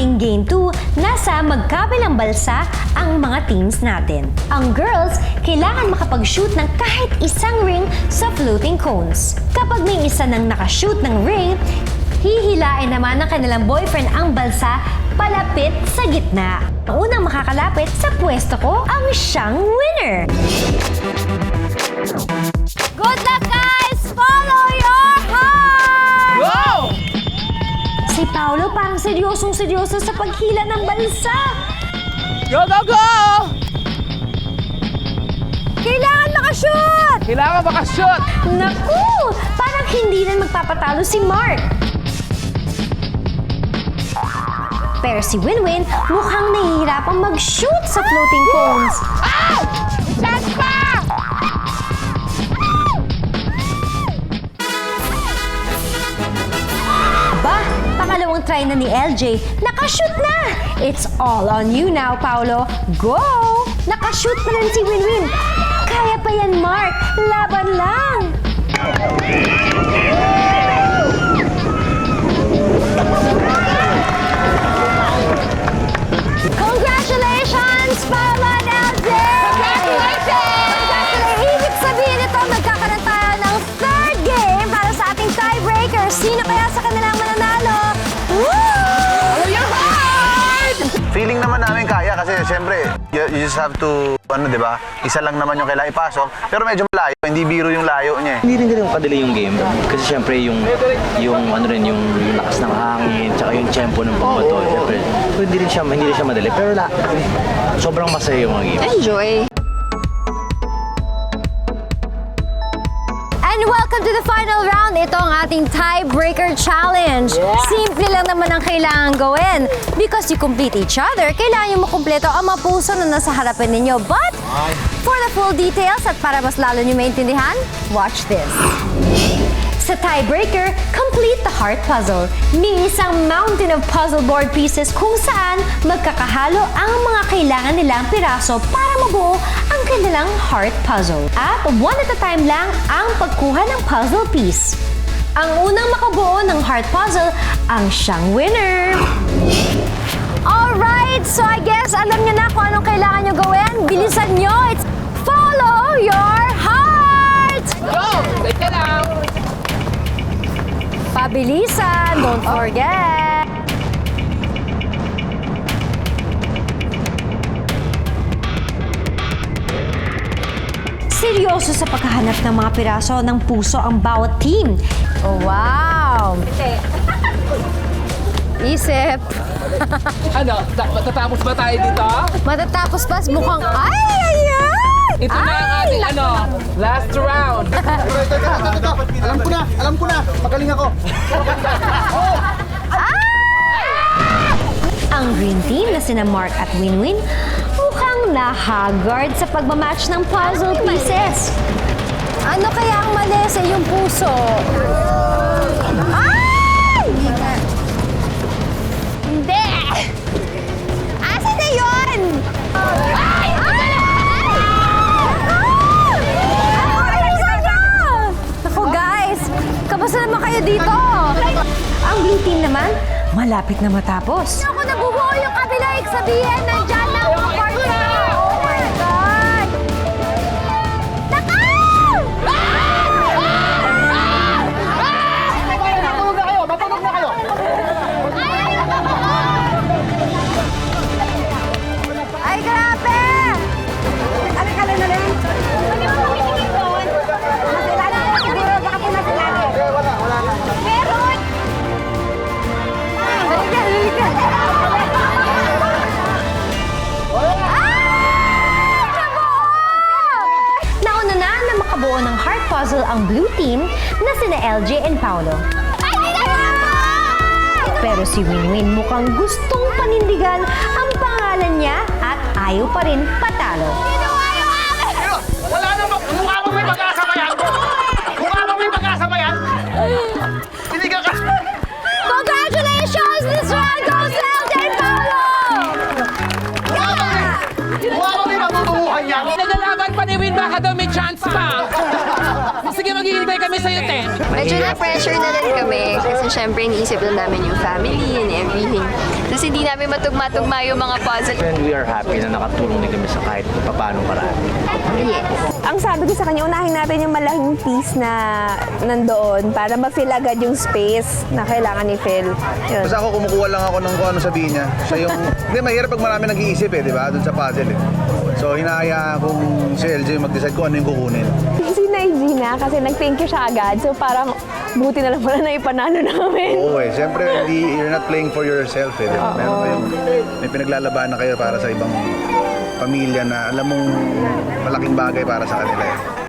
ating Game 2, nasa magkabilang balsa ang mga teams natin. Ang girls, kailangan makapag-shoot ng kahit isang ring sa floating cones. Kapag may isa nang nakashoot ng ring, hihilain naman ng kanilang boyfriend ang balsa palapit sa gitna. Ang unang makakalapit sa pwesto ko ang siyang winner. Good luck, guys! Follow your heart! Go! Si Paolo parang seryosong-seryoso sa paghila ng balsa. Go, go, go! Kailangan makashoot! Kailangan makashoot! Naku! Parang hindi na magpapatalo si Mark. Pero si Winwin mukhang nahihirapang mag-shoot sa floating cones. Ow! Chance pa! Aba, pangalawang try na ni LJ. Nakashoot na! It's all on you now, Paolo. Go! Nakashoot na rin si Winwin. Kaya pa yan, Mark. Laban lang! Congratulations, Paolo and LJ! Congratulations! Ibig sabihin ito, magkakaroon tayo ng third game para sa ating tiebreaker. Sino kaya sa kanilang mananalo? Woo! Follow your heart! Feeling naman namin kaya kasi siyempre, you just have to, di ba? Isa lang naman yung kailangan ipasok. Pero medyo malayo, hindi biro yung layo niya eh. Hindi rin ganun kadali yung game. Kasi syempre yung lakas ng hangin, tsaka yung tempo ng pagbato. Syempre, hindi rin siya madali. Pero sobrang masaya yung mga game. Enjoy! And welcome to the final round. Ito ang ating tiebreaker challenge. Simple lang naman ang kailangan gawin. Because you complete each other, kailangan nyo makumpleto ang mga puso na nasa harapan ninyo. But, for the full details at para mas lalo nyo maintindihan, watch this. Sa tiebreaker, complete the heart puzzle. May isang mountain of puzzle board pieces kung saan magkakahalo ang mga kailangan nilang piraso para mabuo ang kanilang heart puzzle. At one at a time lang ang pagkuha ng puzzle piece. Ang unang makabuo ng heart puzzle ang siyang winner. Alright, so I guess alam nyo na kung anong kailangan nyo gawin. Bilisan nyo, it's follow your heart! Go! Teka lang! Pabilisan, don't forget. Seryoso sa paghahanap ng mga piraso ng puso ang bawat team. Oh, wow! Isip. Ano? Matatapos ba tayo dito? Matatapos pas mukhang, ay! Ito na ang ating last round. Alam ko na, magaling ako. Ang green team na sina Mark at Winwin mukhang nahagard sa pagmamatch ng puzzle pieces. Ano kaya ang mali sa iyong puso? Ay! Hindi! Asan na yun? Ay! Ako guys, kamusta naman kayo dito? Ang blue team naman, malapit na matapos. Ako nabubuo yung kabila, sabihin, nandyan na ang party. Oh my God! Nakaw! Matulog na kayo! Ay, grabe! Alakala na rin. Pwede mo tumitingin doon? Nasilala na siguro, baka po nasilala. Wala na. Meron! Halika, halika. Nauna na makabuo ng heart puzzle ang blue team na sina LJ and Paolo. Pero si Winwin mukhang gustong panindigan ang pangalan niya at ayaw pa rin patalo. Wala na, mukha mo may mag-asama yan! Mukha mo may mag-asama yan! Tinigil ka! Congratulations! This round goes to LJ and Paolo! Mukha mo may matutubuhan yan! Nagalaban pa ni Win, baka daw may chance pa. Sige, maghihintay kami sa'yo, Ten. Medyo na-pressure na rin kami kasi syempre iniisip lang namin yung family and everything. Tapos hindi namin matugma-tugma yung mga puzzle. And we are happy na nakatulong din kami sa kahit paano paraan. Yes. Ang sabi ko sa kanya, unahin natin yung malaking piece na nandoon para ma-fill agad yung space na kailangan ni Phil. Yun. Basta ako kumukuha lang ako ng kung ano sabihin niya. Siya yung... Hindi, mahirap pag marami nag-iisip di ba? Doon sa puzzle So, hinahayaan kung si LJ mag-decide kung ano yung kukunin. Si Naigina kasi nag-thank you siya agad. So parang buti na lang pala na ipanalo namin. Oo siyempre, you're not playing for yourself di ba? Meron kayong, may pinaglalaban na kayo para sa ibang pamilya na alam mong malaking bagay para sa kanila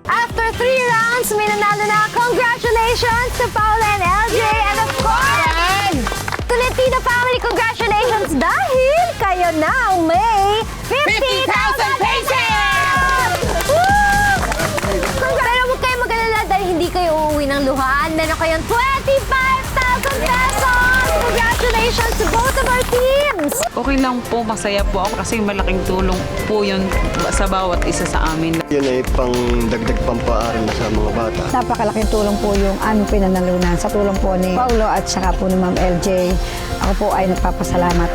After 3 rounds, may nanalo na. Congratulations to Paula and LJ. And of course, Tolentino family, congratulations dahil kayo na ang may 50,000 pesos! Woo! Pero huwag kayong mag-alala dahil hindi kayo uuwi ng luhaan. Meron kayong 25,000 pesos! Congratulations to both of our teams! Okay lang po, masaya po ako kasi malaking tulong po yun sa bawat isa sa amin. Yun ay pang dagdag pampaaral na sa mga bata. Napakalaking tulong po yung aming pinanalunan sa tulong po ni Paulo at saka po ni Ma'am LJ. Ako po ay nagpapasalamat.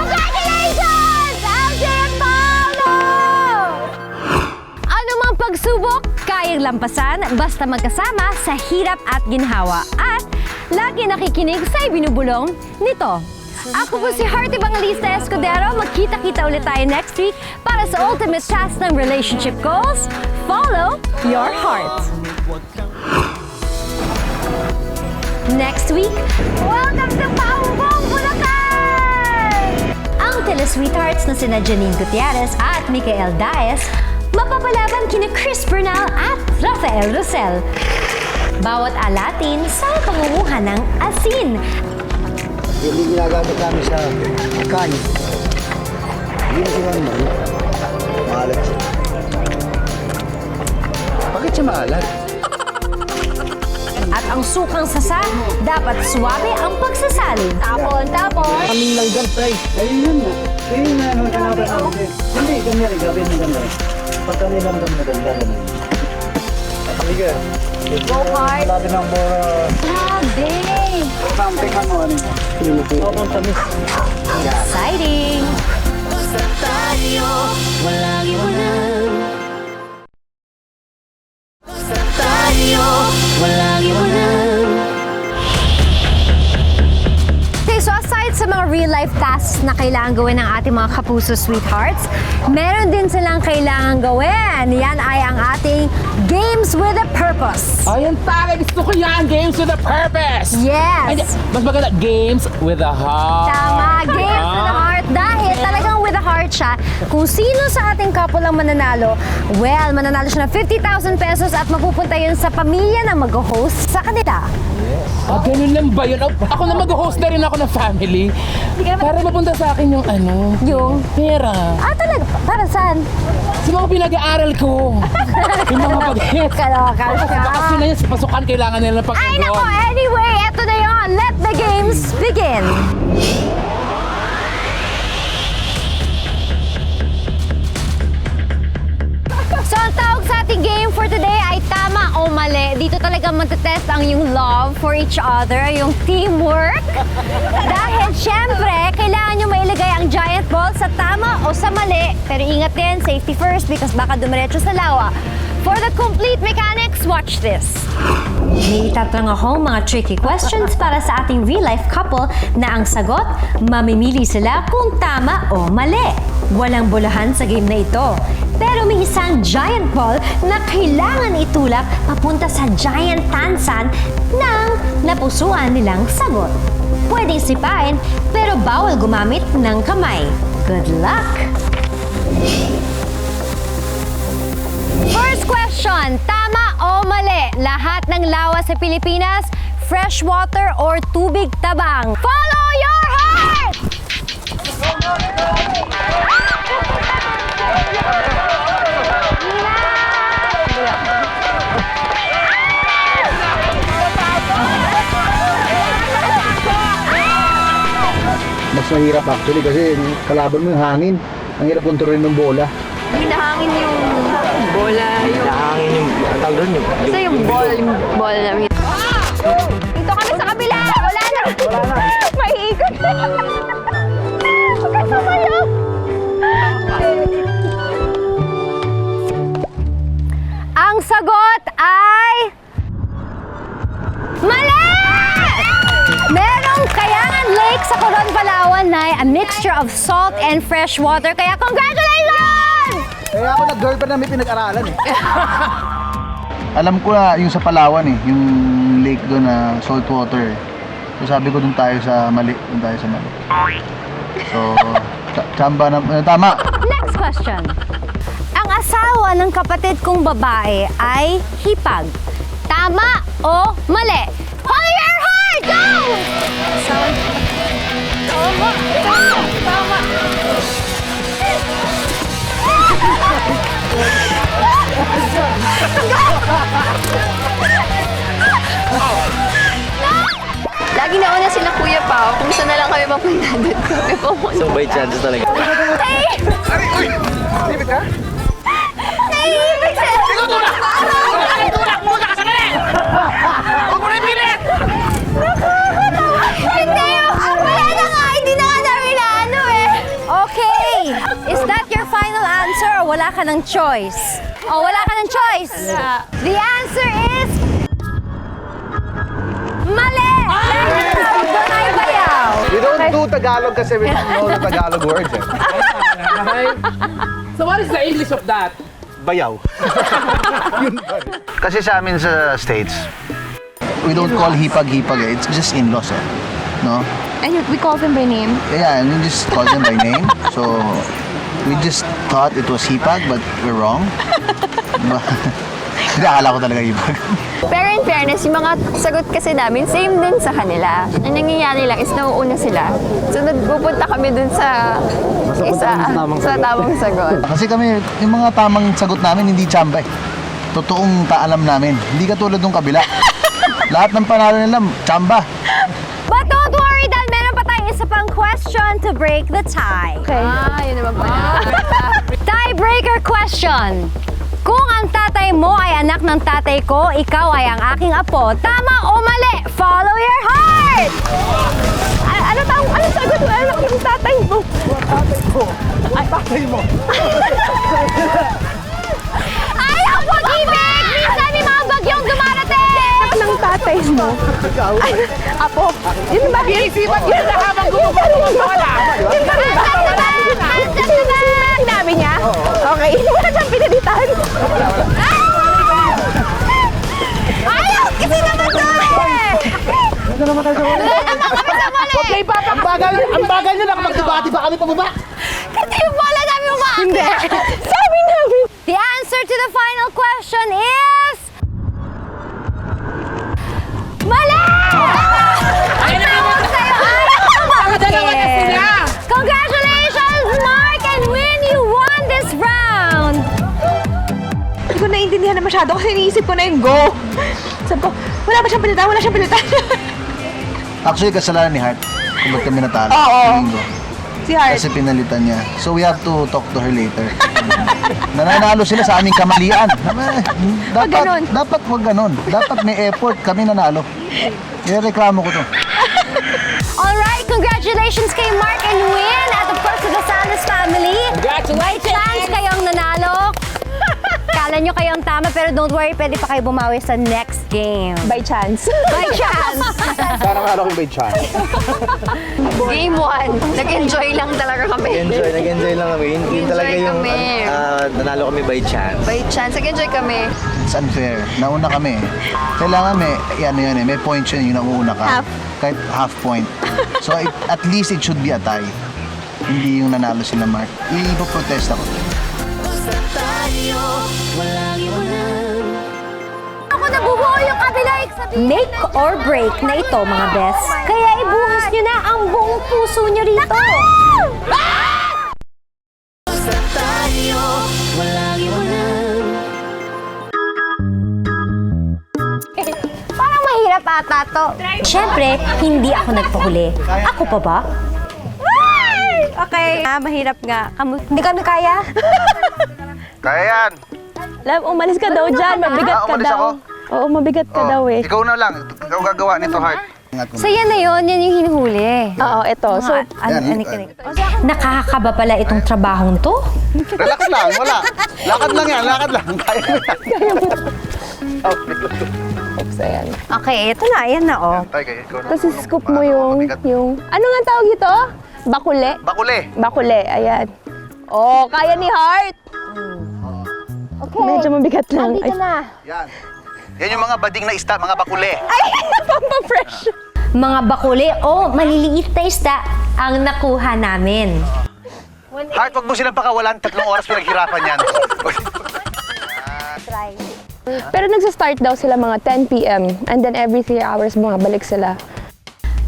Congratulations, LJ and Paolo! Ano mang pagsubok, kayang lampasan basta magkasama sa hirap at ginhawa. At lagi nakikinig sa ibinubulong nito. Ako po si Heart Evangelista Escudero. Magkita-kita ulit tayo next week para sa ultimate task ng relationship goals. Follow your heart. Next week, welcome to Paumbong, Bulacan! Ang tele-sweethearts na sina Janine Gutierrez at Micael Daes mapapalaban kina Chris Bernal at Rafael Rosel. Bawat alatin sa pangunguha ng asin. Hindi ginagamit namin sa kanin. Hindi na sila naman. Maalat siya. Bakit siya maalat? At ang sukang sasa, dapat suwabe ang pagsasalin. Tapon. Kaming langgam, tay. Ayun yun na. Ayun na, hanapan namin. Hindi, ganyan. Gabi na ganda. Pag kami langgam na ganda. Halika. Go hard. Labi ng mora. Grabe! Something ano ano. Opo, tamis. Exciting! Okay, so aside sa mga real-life tasks na kailangan gawin ng ating mga kapuso sweethearts, meron din silang kailangan gawin. Yan ay ang ating Games with a Purpose. Ayan talaga, gusto ko yan. Games with a purpose. Yes! Mas maganda, games with a heart. Tama, Games with a Heart. Dahil talagang with a heart siya. Kung sino sa ating couple ang mananalo, well, mananalo siya ng 50,000 pesos at mapupunta yun sa pamilya na mag-host sa kanila. Ganun lang ba yun? Ako na mag-host na rin ako ng family. Para mapunta sa akin yung ano, Yung, pera. talaga, para saan? Sa mga pinag-aaral ko. Yung mga pag-hit. Kaloka siya. Bakasyon na yun, sa pasukan kailangan nila ng Ay pag-ibon. nako, anyway, eto na yun. Let the games begin. So, ang tawag sa ating game for today ay tama o mali. Dito talaga matetest ang yung love for each other, yung teamwork. Dahil syempre, kailangan nyo mailagay ang giant ball sa tama o sa mali. Pero ingat din, safety first because baka dumiretso sa lawa. For the complete mechanics, watch this. May itatanong akong mga tricky questions para sa ating real-life couple na ang sagot, mamimili sila kung tama o mali. Walang bulahan sa game na ito. Pero may isang giant ball na kailangan itulak papunta sa giant tansan ng napusuan nilang sagot. Pwedeng sipain, pero bawal gumamit ng kamay. Good luck! First question, tama o mali? Lahat ng lawa sa Pilipinas, freshwater or tubig tabang? Follow your heart! Mas mahirap actually kasi kalaban mo yung hangin. Ang hirap kontrolin ng bola. Hinahangin yung bola. Nahangin yung, ang tawag doon Basta yung ball namin. Dito kami sa kabila! Wala na! Maiikot na! Huwag ka sumayaw! Ang sagot ay... Mali! Merong Kayangan Lake sa Coron, Palawan na a mixture of salt and fresh water. Kaya congratulations! Kaya ako nag-girlfriend na may pinag-aralan eh. Alam ko na yung sa Palawan eh, yung lake doon na salt water. So sabi ko doon tayo sa mali. So, tsamba na, tama. Next question. Ang asawa ng kapatid kong babae ay hipag. Tama o mali? Follow your heart! Go! Tama! Tama! Lagi nauna sila Kuya Pao. Kung saan na lang kami mapunta doon kami pumunta. So by chance talaga. Naiibig siya! Hindi! Wala na nga! Hindi na nga namin na ano eh! Okay! Is that your final answer or wala ka ng choice? Oh, wala ka ng choice! The answer is... Mali! Doon ay bayaw! You don't do Tagalog kasi we don't know the Tagalog words eh. So what is the English of that? Bayaw. Kasi sa amin sa States, we don't call hipag-hipag eh. It's just in-laws eh. No? And we call them by name. Yeah, we just call them by name. So, we just thought it was hipag but we're wrong. Hindi, akala ko talaga hipag. Pero in fairness, yung mga sagot kasi namin, same din sa kanila. Ang nangyayari lang is nauuna sila. So, pupunta kami dun sa tamang sagot. Kasi kami, yung mga tamang sagot namin, hindi tsamba eh. Totoong taalam namin. Hindi katulad ng kabila. Lahat ng panalo nila, tsamba. But don't worry dahil meron pa tayong isa pang question to break the tie. Okay. Yun naman pala. Tiebreaker question. Kung ang tatay mo ay anak ng tatay ko, ikaw ay ang aking apo. Tama o mali? Follow your heart! Ano sagot mo? Anak ng tatay mo? Ayaw pag-ibig! Minsan may mga bagyong dumarating! Anak ng tatay mo? Ay, apo. Yun ba? Pinisipan yun na habang gumagawin mo wala. Yun ba rin ba? Answer to that! Sinabi niya? Okay. Wala siyang pinalitan. Ayaw! Kasi naman to eh! Okay, Papa, ang bagal nyo lang magdebate ba kami pababa? Kasi yung bola namin umaakit! Hindi. Sabi namin. The answer to the final question is... Mali! Ang tawag sa'yo ay umakit! Congratulations, Mark! And Win, you won this round! Hindi ko naiintindihan na masyado kasi iniisip ko na yung go. Sabi ko, wala ba siyang pilitan? Wala siyang pilitan. Actually, kasalanan ni Hart. Kung ba't kami natalo. Oo. Linggo. Si Hart. Kasi pinalitan niya. So we have to talk to her later. Nananalo sila sa aming kamalian. ganun. Dapat wag ganun. Dapat may effort. Kami nanalo. Ireklamo ko to. Alright, congratulations kay Mark and Win at of course to the Salas family. Congratulations! May chance kayong nanalo. Kala nyo kayong tama pero don't worry, pwede pa kayo bumawi sa next game. By chance. By chance! Parang araw kong may chance. Game 1, nag-enjoy lang talaga kami. Nag-enjoy lang kami. Yun talaga Enjoy yung kami. nanalo kami by chance. By chance, nag-enjoy kami. It's unfair. Nauna kami. Kailangan may points yun, yung nauuna ka. Half. Kahit half point. So at least it should be a tie. Hindi yung nanalo sila Mark. Ipoprotest ako. Ako nabubuo yung kabila. Make or break na ito mga best. Kaya ibuhos nyo na ang buong puso nyo rito. Parang mahirap ata to. Siyempre, hindi ako nagpahuli. Ako pa ba? Okay. Okay. Mahirap nga. Hindi kami kaya? Kaya yan. Love, umalis ka daw dyan. Mabigat ka umalis daw. ako? Oo, mabigat ka daw eh. Ikaw na lang. Ikaw gagawa nito, Heart. So yan na yun, yan yung hinuhuli. Oo, ito. So, Nakakakaba pala itong trabahong to? Relax lang, wala. Lakad lang yan, lakad lang. Kaya mo yan. oops, ayan. Okay, ito na, yan na oh. Tay, kaya ikaw na. Tapos scoop mo yung... Ano nga tawag ito? Bakule? Bakule. Bakule, ayan. Oh, kaya ni Heart. Okay. Medyo mabigat lang. Dito na. Yan. Yan yung mga bading na isda, mga bakule. Pampafresh. Mga bakuli o maliliit na isda ang nakuha namin. Heart, wag mo silang pakawalan. 3 oras pinaghirapan yan. Pero nagsa-start daw sila mga 10 p.m. And then every 3 hours bumabalik sila.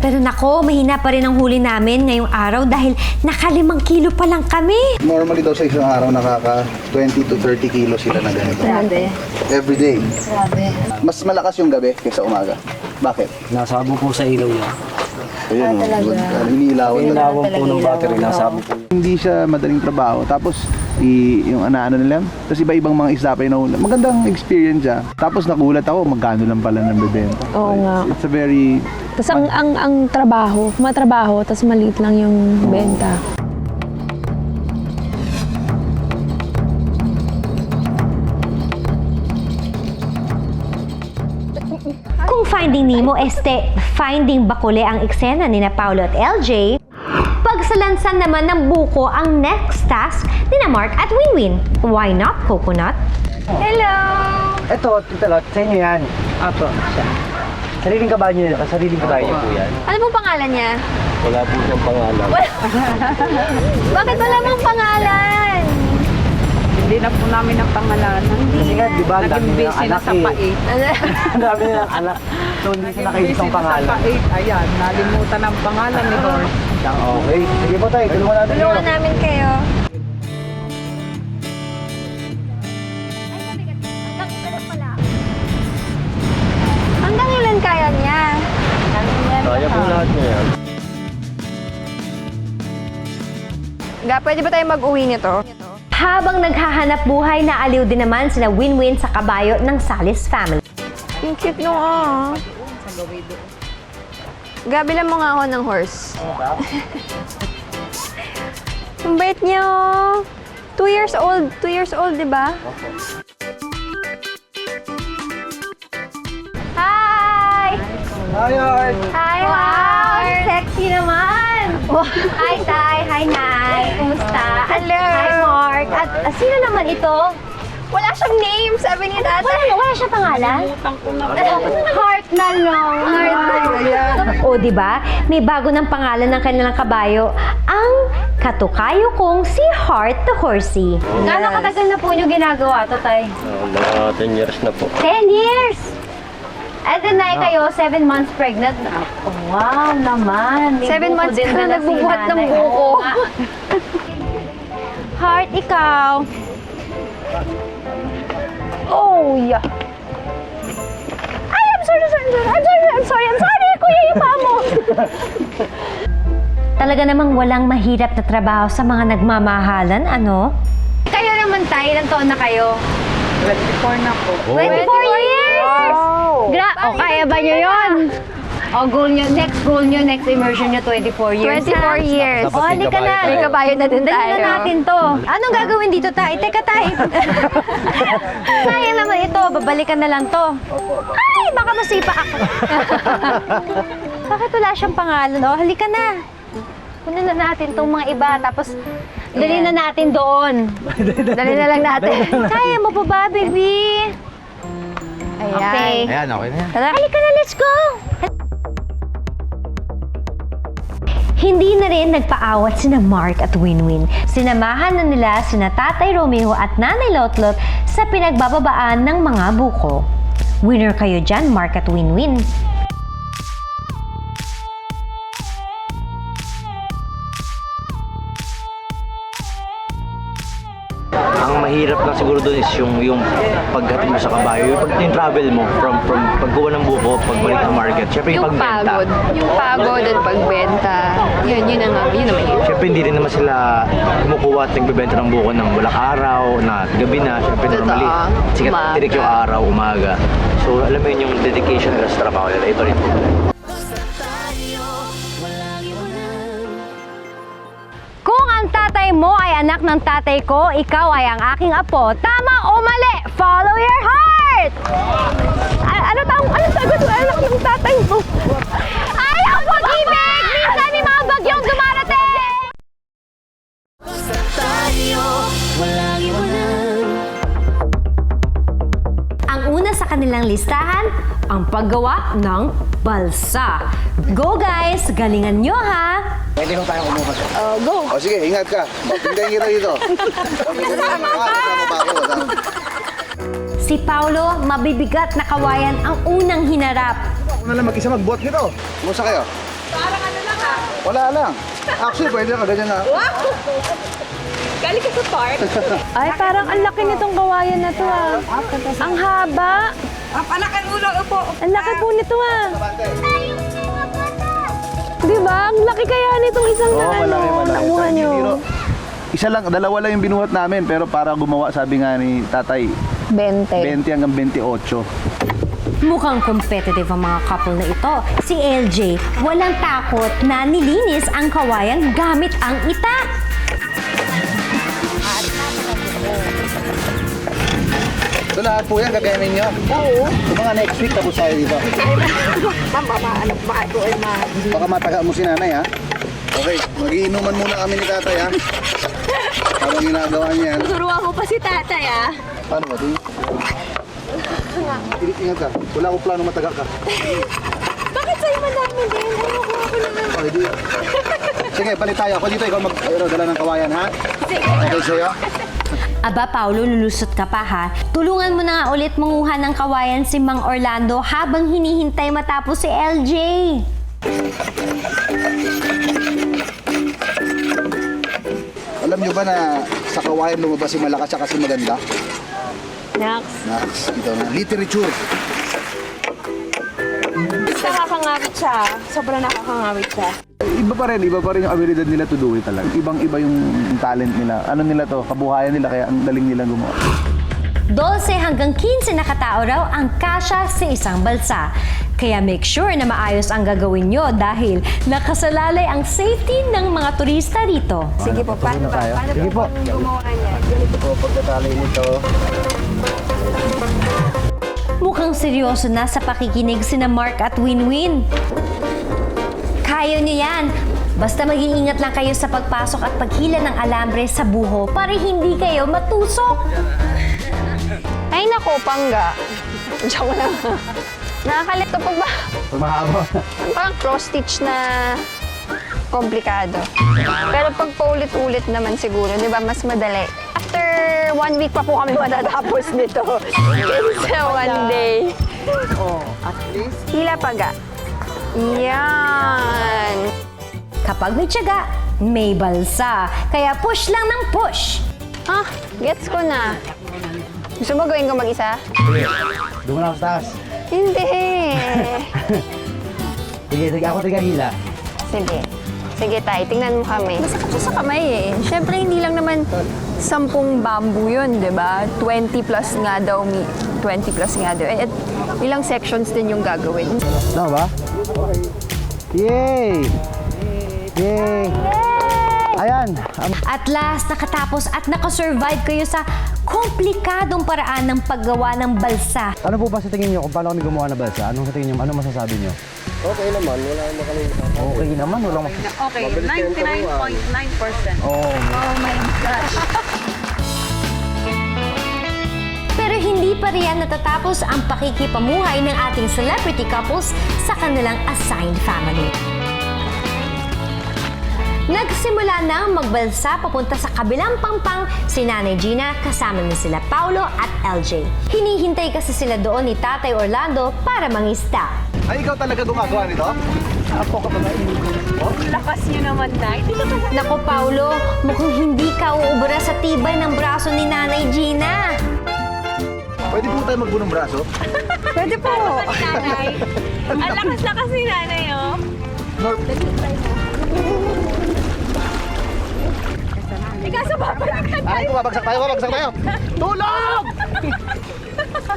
Pero nako, mahina pa rin ang huli namin ngayong araw dahil naka 5 kilo pa lang kami. Normally daw sa isang araw nakaka 20 to 30 kilos sila na ganito. Grabe. Every day. Mas malakas yung gabi kaysa umaga. Bakit? Nasabo po sa ilaw niya. Ayun, iniilawan talaga. Inawan po ng battery, nasabo po. Hindi siya madaling trabaho. Tapos, yung ano nila, tapos iba-ibang mga isda pa yung nahula. Magandang experience siya. Tapos nakulat ako, magkano lang pala ng bebenta. Oo nga. It's a very... Tapos ang trabaho, matrabaho, tapos maliit lang yung benta. Kung Finding Nemo, Finding Bakule ang eksena ni na Paolo at LJ, pagsalansan naman ng buko ang next task ni na Mark at Winwin. Why not coconut? Hello! Ito, Tita Lot, sa inyo yan. Apo, siya. Sariling kabayo niyo, sariling kabayo niyo po yan. Ano pong pangalan niya? Wala po siyang pangalan. Bakit wala mong pangalan? Hindi na po namin ang pangalanan. Kasi nga, di ba, ang dami Naging nilang busy na anak sa eh. pait. Ang dami nilang anak. So, hindi siya nakaisang Busy na pangalan. sa pait. Ayan, nalimutan ang pangalan ni Horse. Okay. Sige po tayo, tulungan natin kayo. Tulungan namin kayo. Hanggang ilan kaya niya? Kaya po lahat niya yan. Pwede ba tayo mag-uwi nito? Habang naghahanap buhay, naaliw din naman sina Winwin sa kabayo ng Salis family. Yung cute nung Gabi lang mo nga ako ng horse. Ang bait niyo. 2 years old. 2 years old, di ba? Hi! Hi, Art! Hi, Wow! Sexy naman! Hi, Tay! Hi, Nay! Kumusta? Hello! Hi, Mark! At sino naman ito? Wala siyang name, sabi ni tatay. Wala siya pangalan? Heart na lang. Heart. O, di ba? May bago ng pangalan ng kanilang kabayo. Ang katukayo kong si Heart the Horsey. Gano'ng katagal na po niyo ginagawa to, Tay? Mga 10 years na po. 10 years! And then, Nay, kayo, 7 months pregnant. Oh, wow naman. May 7 buko months din ka na dala si nagbubuhat ng nanay. buko. Oo nga. Heart, ikaw. Oh, yeah. Ay, I'm sorry. Kuya, yung paa mo. Talaga namang walang mahirap na trabaho sa mga nagmamahalan, ano? Kayo naman, Tay, ilang taon na kayo? 24 na po. 24 years! Wow! O, kaya ba nyo yun? O, next immersion nyo, 24 years. 24 years. O, halika na. May kabayo na din Dali tayo. na natin to. Anong gagawin dito, Tay? Teka, Tay. Sayang naman ito. Babalikan na lang to. Ay, baka masipa ako. Bakit wala siyang pangalan? O, halika na. Kunin na natin tong mga iba. Tapos, dali na natin doon. Dali na lang natin. Kaya mo pa ba, baby? Ayan. Okay. Ayan, okay na yan. Halika na, let's go! Hindi na rin nagpaawat sina Mark at Winwin. Sinamahan na nila sina Tatay Romeo at Nanay Lotlot sa pinagbababaan ng mga buko. Winner kayo dyan, Mark at Winwin. Ang mahirap lang siguro doon is yung paghatid mo sa kabayo, yung travel mo from pagkuha ng buko, pagbalik ng market. Syempre yung Yung pagbenta. pagod. Yung pagod at pagbenta. Yun ang mahirap. Siyempre hindi rin naman sila kumukuha at nagbebenta ng buko ng walang araw, na gabi na. Siyempre normally, sikat tirik yung araw, umaga. So alam mo yun yung dedication nila sa trabaho nila. Ito rin po. Kung ang tatay mo ay anak ng tatay ko, ikaw ay ang aking apo. Tama o mali? Follow your heart! Ano sagot ng anak ng tatay mo? Ayaw pag-ibig! Minsan may mga bagyong dumarating! Ang una sa kanilang listahan, ang paggawa ng balsa. Go guys! Galingan nyo ha! O sige, ingat ka. Hintayin kita dito. Kasama ba ako? Si Paulo, mabibigat na kawayan ang unang hinarap. Ako na lang mag-isa magbuhat nito. Kumusta kayo? Parang ano lang ah. Wala lang. Actually, pwede ka ganyan na. Galing ka sa park? Ay, parang ang laki nitong kawayan na to ah. Ang haba. Panakan ulo, upo. Ang laki po nito ah. Di ba? Ang laki kaya nitong isang nakuha nyo. Isa lang, dalawa lang yung binuhat namin, pero para gumawa, sabi nga ni tatay, 20 hanggang 28. Mukhang competitive ang mga couple na ito. Si LJ, walang takot na nilinis ang kawayan gamit ang itak. Ito lahat po yan, gagayamin nyo. Oo. So mga next week, tapos tayo dito. Baka mataga mo si nanay, ha? Okay, magiinuman muna kami ni tatay, ha? Habang ginagawa niya yan. Turuan ko pa si tatay, ah. Paano ba? Ingat ka. Wala akong plano mataga ka. Bakit sa'yo madami din? Ayoko ako naman. Okay, di. Sige, balik tayo. Ako dito, ikaw dala ng kawayan, ha? Okay sa'yo? Aba, Paulo, lulusot ka pa ha. Tulungan mo na nga ulit manguha ng kawayan si Mang Orlando habang hinihintay matapos si LJ. Alam nyo ba na sa kawayan lumabas si malakas at si maganda? Nax. Ito na. Literature. Nakakangawit siya. Sobrang nakakangawit siya. Iba pa rin yung abilidad nila to do it talaga. Ibang-iba yung talent nila. Ano nila to, kabuhayan nila, kaya ang galing nila gumawa. 12 hanggang 15 na katao raw ang kasya sa isang balsa. Kaya make sure na maayos ang gagawin nyo dahil nakasalalay ang safety ng mga turista rito. Sige po, paano ba? Paano Sige po. gumawa niya? Ito po, pagkatalay nito. Mukhang seryoso na sa pakikinig sina Mark at Winwin. Kaya nyo yan. Basta mag-iingat lang kayo sa pagpasok at paghila ng alambre sa buho para hindi kayo matusok. Ay nako, pangga. Joke lang. Nakakalito po ba? Mahaba. Parang cross-stitch na komplikado. Pero pag paulit-ulit naman siguro, di ba, mas madali. After 1 week pa po kami matatapos nito. Kaysa 1 day. At least. Hila paga. Yan. Kapag may tiyaga, may balsa. Kaya push lang ng push. Ah, gets ko na. Gusto mo gawin ko mag-isa? Doon mo na ako sa taas. Hindi. Sige, ako hila. Sige. Sige, tay. Tingnan mo kami. Masakit siya sa kamay eh. Siyempre, hindi lang naman 10 bamboo yun, di ba? 20 plus nga daw. 20 plus nga daw. At ilang sections din yung gagawin. Tama ba? Yay! Yay! Ayan! At last, nakatapos at nakasurvive kayo sa komplikadong paraan ng paggawa ng balsa. Ano po ba sa tingin nyo kung paano kami gumawa ng balsa? Anong sa tingin nyo? Ano masasabi nyo? Okay, Okay naman, walang okay. 99.9%. Oh, Pero hindi pa riyan natatapos ang pakikipamuhay ng ating celebrity couples sa kanilang assigned family. Nagsimula na magbalsa papunta sa kabilang pampang si Nanay Gina kasama ni sila Paulo at LJ. Hinihintay kasi sila doon ni Tatay Orlando para mangista. Ay, ikaw talaga gumagawa nito? Lakas niyo naman, Nay. Naku Paulo, mukhang hindi ka uubra sa tibay ng braso ni Nanay Gina. Pwede po tayo magbunong braso? Pwede po. Nanay. Ang lakas-lakas ni Nanay, oh. babagsak tayo. Tulong!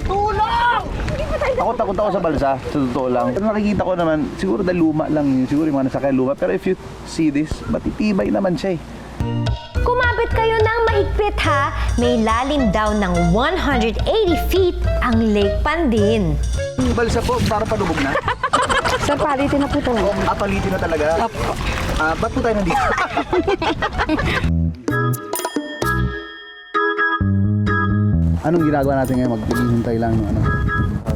Tulong! Takot ako sa balsa, sa totoo lang. Pero nakikita ko naman, siguro dahil luma lang yun. Siguro yung mga nasakay luma. Pero if you see this, matitibay naman siya eh. Kumapit kayo ng mahigpit ha, may lalim daw ng 180 feet ang Lake Pandin. Yung balsa po, para palubog na. Sir, palitin na po ito. Palitin na talaga. Ba't po tayo nandito? Anong ginagawa natin ngayon? Maghihintay lang ng ano?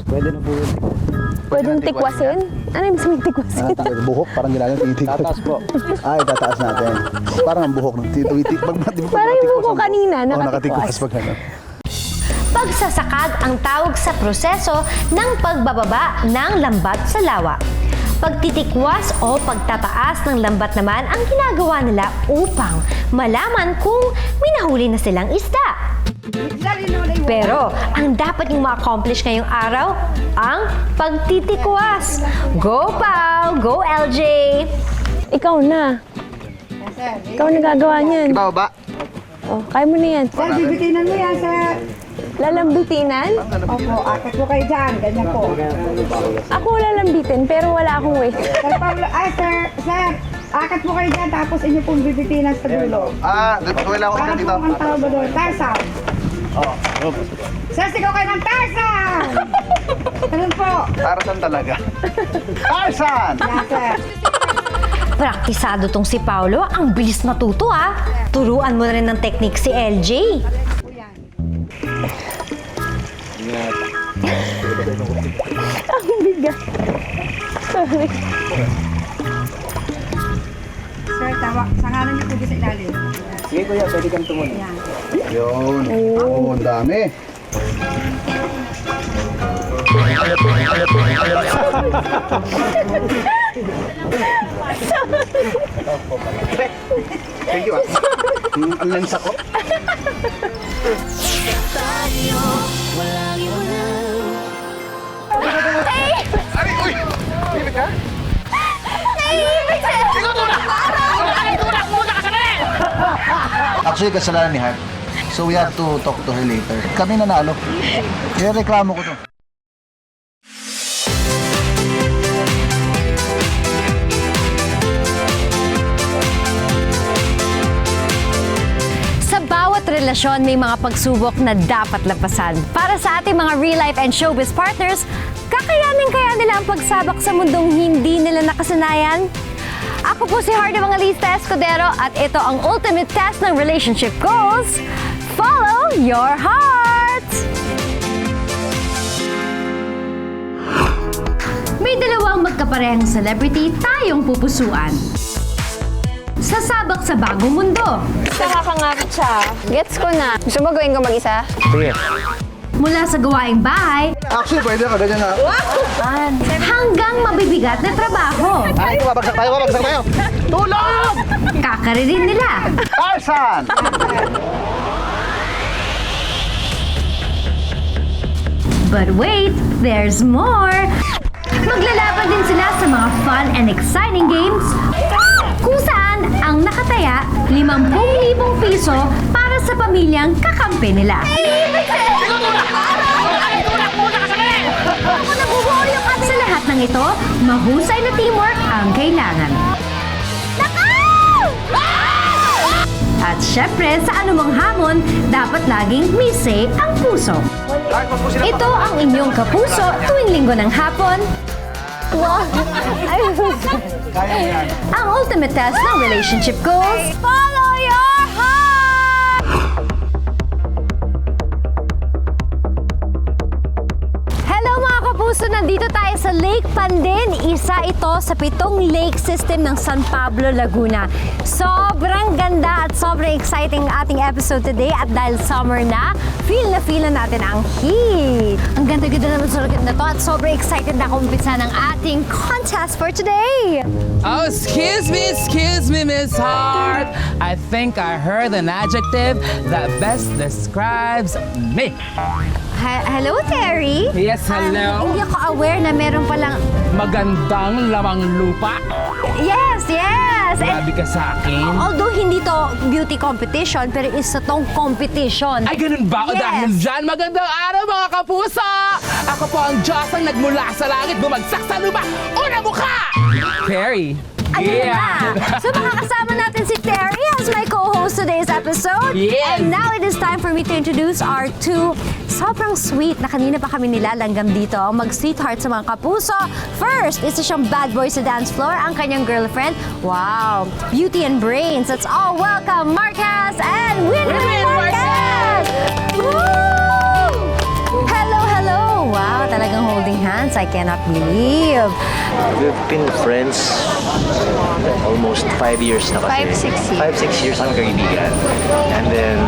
Pwede na po yun. Pwedeng tikwasin? Ano yung sabihin tikwasin? Buhok, parang ginagawa titig. Tataas po. Ay, tataas natin. Parang ang buhok. Tumitik. Parang yung buhok kanina, nakatikwas. Pag ano. Pagsasakad ang tawag sa proseso ng pagbababa ng lambat sa lawa. Pagtitikwas o pagtataas ng lambat naman ang ginagawa nila upang malaman kung may nahuli na silang isda. Pero ang dapat yung ma-accomplish ngayong araw, ang pagtitikwas. Go Pao! Go LJ! Ikaw na. Ikaw na gagawa niyan. Ibaba. Oh, kaya mo na yan. Sir, bibitinan mo yan, sir. Lalambitinan? Opo, akit po kayo dyan. Ganyan po. Ako lalambitin, pero wala akong weight. Sir Pablo, sir, akit po kayo dyan, tapos inyo pong bibitinan sa dulo. Wala ako Para dito. po ang tawag doon, Tarzan. Sir, sigaw kayo ng Tarzan! Ganun po. Tarzan talaga. Tarzan! Yes, sir. Praktisado tong si Paulo, ang bilis matuto ah. Turuan mo na rin ng technique si LJ. Ang bigat. Sorry. Sir, tawa. Sangalan niyo po doon sa ilalim. Sige kuya, pwede kang tumunod. Yun. Oh, ang dami. Thank you. Ang lansa ko. Ay, uy! Ibig ka? Actually, kasalanan ni Hart. So we have to talk to her later. Kami nanalo. Ireklamo ko to. Sa bawat relasyon, may mga pagsubok na dapat lampasan. Para sa ating mga real-life and showbiz partners, kakayanin kaya nila ang pagsabak sa mundong hindi nila nakasanayan? Ako po si Heart Evangelista Escudero at ito ang ultimate test ng relationship goals. Follow your heart! May dalawang magkaparehang celebrity tayong pupusuan. Sasabak sa bagong mundo. Nakakangakit siya. Gets ko na. Gusto mo gawin ko mag-isa? Sige. Mula sa gawaing bahay Actually, pwede ka ganyan na. hanggang mabibigat na trabaho. Ay, babagsak tayo. Tulong! Kakaririn nila. Tarzan! But wait, there's more! Maglalaban din sila sa mga fun and exciting games kung saan ang nakataya 50,000 piso para sa pamilyang kakampi nila. Sa lahat ng ito, mahusay na teamwork ang kailangan. At syempre, sa anumang hamon, dapat laging may say ang puso. Ito ang inyong kapuso tuwing linggo ng hapon. Wow. Ang ultimate test ng relationship goals. Follow your heart! Hello mga kapuso! Nandito tayo sa Lake Pandin. Isa ito sa 7 lake system ng San Pablo, Laguna. Sobrang ganda at sobrang exciting ang ating episode today at dahil summer na, feel na natin ang heat. Ang ganda-ganda naman sa lugar na to at sobrang excited na kumpisa ng ating contest for today. Oh, excuse me, Miss Hart. I think I heard an adjective that best describes me. Hello, Terry? Yes, hello. Hindi ako aware na meron palang... Magandang lamang lupa. Yes! Yes! And Grabe ka sa akin. although hindi to beauty competition, pero isa tong competition. Ay, ganun ba? O Yes. dahil dyan, magandang araw mga kapuso! Ako po ang Diyos ang nagmula sa langit, bumagsak sa lupa, una mukha! Perry. Ayun na! So makakasama natin si Terry as my co-host today's episode. Yes. And now it is time for me to introduce our two sobrang sweet na kanina pa kami nilalanggam dito. Mag-sweetheart sa mga kapuso. First, isa siyang bad boy sa dance floor, ang kanyang girlfriend. Wow! Beauty and brains. Let's all welcome Marquez and Winnie Marquez! Woo! Hello, hello! Wow, talagang holding hands. I cannot believe. We've been friends almost 5 years na kasi. 5-6 years. 5-6 years ang kaibigan. And then,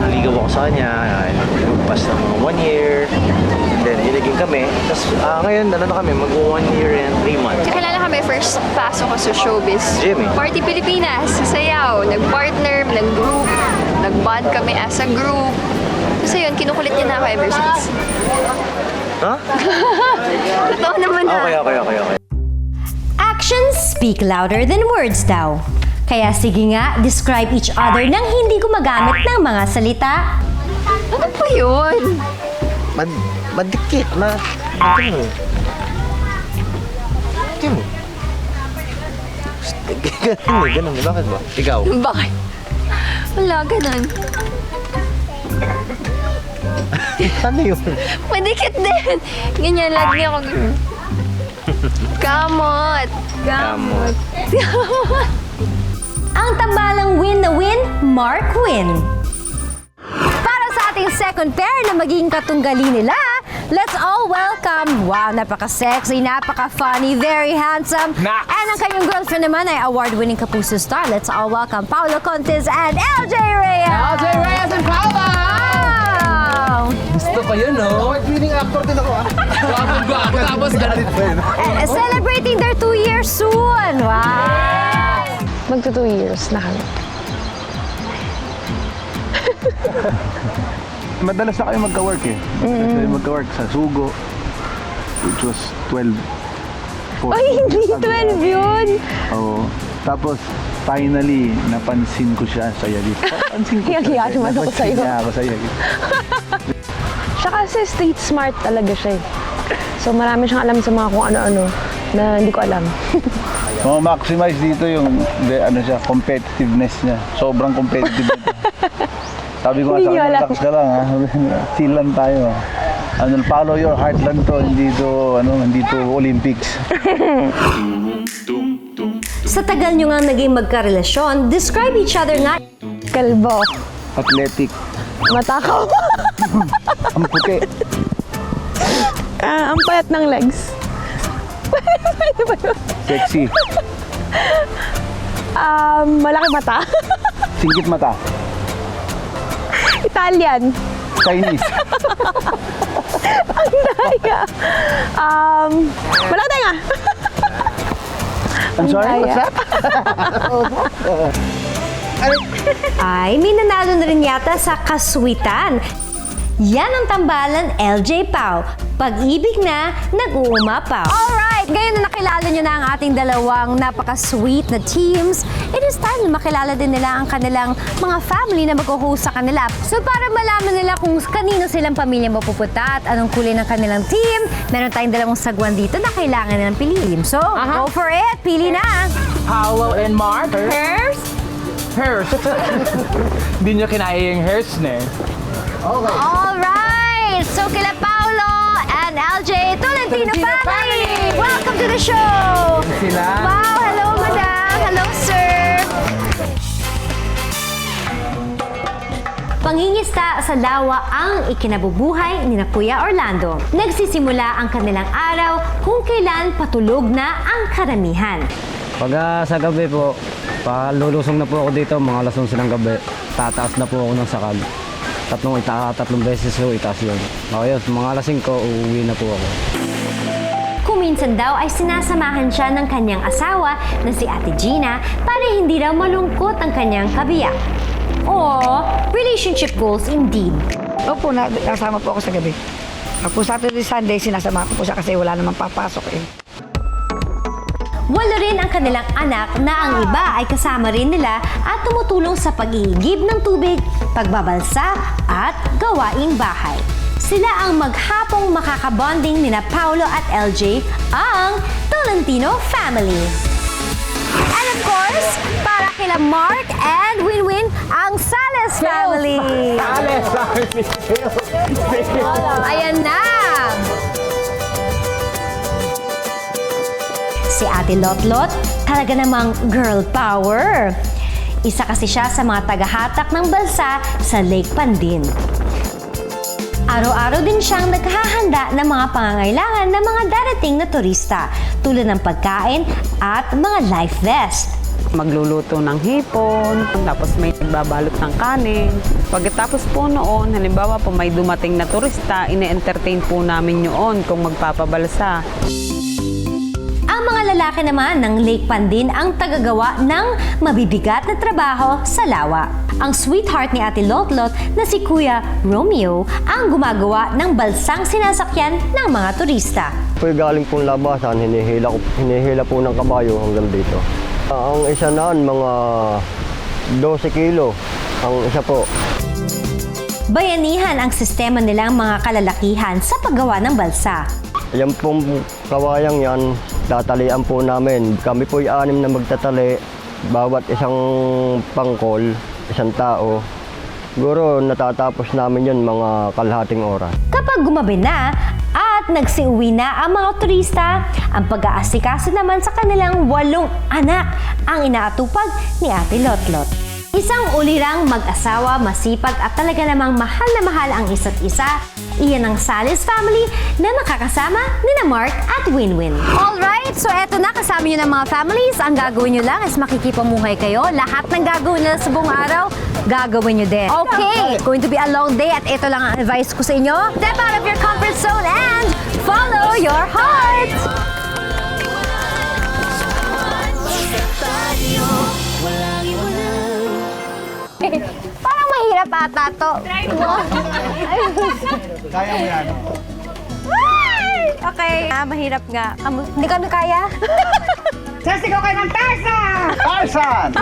naligaw ako sa kanya, pas ng 1 year. And then, hinaging kami. Tapos, ngayon, ano na kami, mag-1 year and 3 months. Kakilala kami first pasok ko sa showbiz. Jimmy. Party Pilipinas, sa sayaw, nag-partner, nag-group, nag-bond kami as a group. So yun, kinukulit niya na ako ever since. Ha? Totoo naman na. Okay. Actions speak louder than words daw. Kaya sige nga, describe each other nang hindi gumagamit ng mga salita. Ano pa yun? Madikit, Ganun. Ganun, bakit ba? Ikaw? Bakit? Wala, ganun. Ano yun? Madikit din. Ganyan, lagi ako ganun. Kamot. Kamot. Ang tambalang win na win, Mark win. Para sa ating second pair na magiging katunggali nila, let's all welcome, wow, napaka-sexy, napaka-funny, very handsome. Nax! And ang kanyang girlfriend naman ay award-winning Kapuso star. Let's all welcome Paolo Contis and LJ Reyes. LJ Reyes and Paula! Wow! Gusto ko yun, no? Award-winning actor din ako. Gwapo, tapos ganun. Celebrating their 2 years soon. Wow! Magto 2 years na kami. Madalas na kayo magka-work eh. Madalas kayo magka-work sa Sugo, which was 12. Ay, hindi 12 yun! Oo. Tapos, finally, napansin ko siya sa Yalit. Napansin ko Hiya-hiya naman ako sa'yo. Napansin ako sa Yalit. Siya kasi street smart talaga siya eh. So marami siyang alam sa mga kung ano-ano na hindi ko alam. Ma-maximize dito yung competitiveness niya. Sobrang competitive. Sabi ko nga sa Hindi niyo kanya, alam. relax ka lang ha. Chill lang tayo. Follow your heart lang to. Hindi to Olympics. Sa tagal nyo nga naging magkarelasyon, describe each other nga. Kalbo. Athletic. Matakaw. Ang puti. Ang payat ng legs. Sexy. Malaki mata. Singkit mata. Italian. Chinese. Ang daya. Malaki tenga. I'm sorry, what's that? Ay, may nanalo na rin yata sa kaswitan. Yan ang tambalan LJ Pau. Pag-ibig na, nag-uumapaw. Alright, ngayon na nakilala nyo na ang ating dalawang napaka-sweet na teams, it is time na makilala din nila ang kanilang mga family na mag-host sa kanila. So para malaman nila kung kanino silang pamilya mapupunta at anong kulay ng kanilang team, meron tayong dalawang sagwan dito na kailangan nilang piliin. So, go for it! Pili na! Paolo and Mark. Hers? Hers. Hindi nyo kinaya yung hers, ne? Alright! So, kila Paolo and LJ Tolentino family! Welcome to the show! Sila. Wow! Hello, madam! Hello, sir! Pangingista sa lawa ang ikinabubuhay ni Kuya Orlando. Nagsisimula ang kanilang araw kung kailan patulog na ang karamihan. Pag sa gabi po, lulusong na po ako dito, mga alas 11 ng gabi. Tataas na po ako ng sakal. Tatlong beses po itaas yun. Okay, mga alas 5, uuwi na po ako. Kung minsan daw ay sinasamahan siya ng kanyang asawa na si Ate Gina para hindi daw malungkot ang kanyang kabiyak. O relationship goals indeed. Opo, nasama po ako sa gabi. Po Saturday, Sunday, sinasama ko po siya kasi wala namang papasok eh. Walo rin ang kanilang anak na ang iba ay kasama rin nila at tumutulong sa pag-iigib ng tubig, pagbabalsa at gawaing bahay. Sila ang maghapong makakabonding nina Paolo at LJ, ang Tolentino family. And of course, para kila Mark and Winwin, ang Sales family. Ayan na! Si Ate Lotlot, talaga namang girl power. Isa kasi siya sa mga tagahatak ng balsa sa Lake Pandin. Araw-araw din siyang naghahanda ng mga pangangailangan ng mga darating na turista, tulad ng pagkain at mga life vest. Magluluto ng hipon, tapos may nagbabalot ng kanin. Pagkatapos po noon, halimbawa po may dumating na turista, ine-entertain po namin yun kung magpapabalsa. Ang mga lalaki naman ng Lake Pandin ang tagagawa ng mabibigat na trabaho sa lawa. Ang sweetheart ni Ate Lotlot na si Kuya Romeo ang gumagawa ng balsang sinasakyan ng mga turista. Po'y galing pong labasan, hinihila po ng kabayo hanggang dito. Ang isa naan, mga 12 kilo. Ang isa po. Bayanihan ang sistema nilang mga kalalakihan sa paggawa ng balsa. Yan pong kawayang yan, tatalian po namin. Kami po'y 6 na magtatali, bawat isang pangkol, isang tao. Siguro natatapos namin yun mga kalahating oras. Kapag gumabi na at nagsiuwi na ang mga turista, ang pag-aasikaso naman sa kanilang 8 anak ang inaatupag ni Ate Lotlot. Isang ulirang mag-asawa, masipag at talaga namang mahal na mahal ang isa't isa. Iyan ang Sales family na makakasama ni Mark at Winwin. Alright, so eto na, kasama nyo ng mga families. Ang gagawin nyo lang is makikipamuhay kayo. Lahat ng gagawin nila sa buong araw, gagawin nyo din. Okay, going to be a long day at ito lang ang advice ko sa inyo. Step out of your comfort zone and follow your heart! Parang mahirap ata to. Kaya mo yan. Okay, mahirap nga. Hindi kami kaya. Sasigaw kayo ng Tarzan! Tarzan!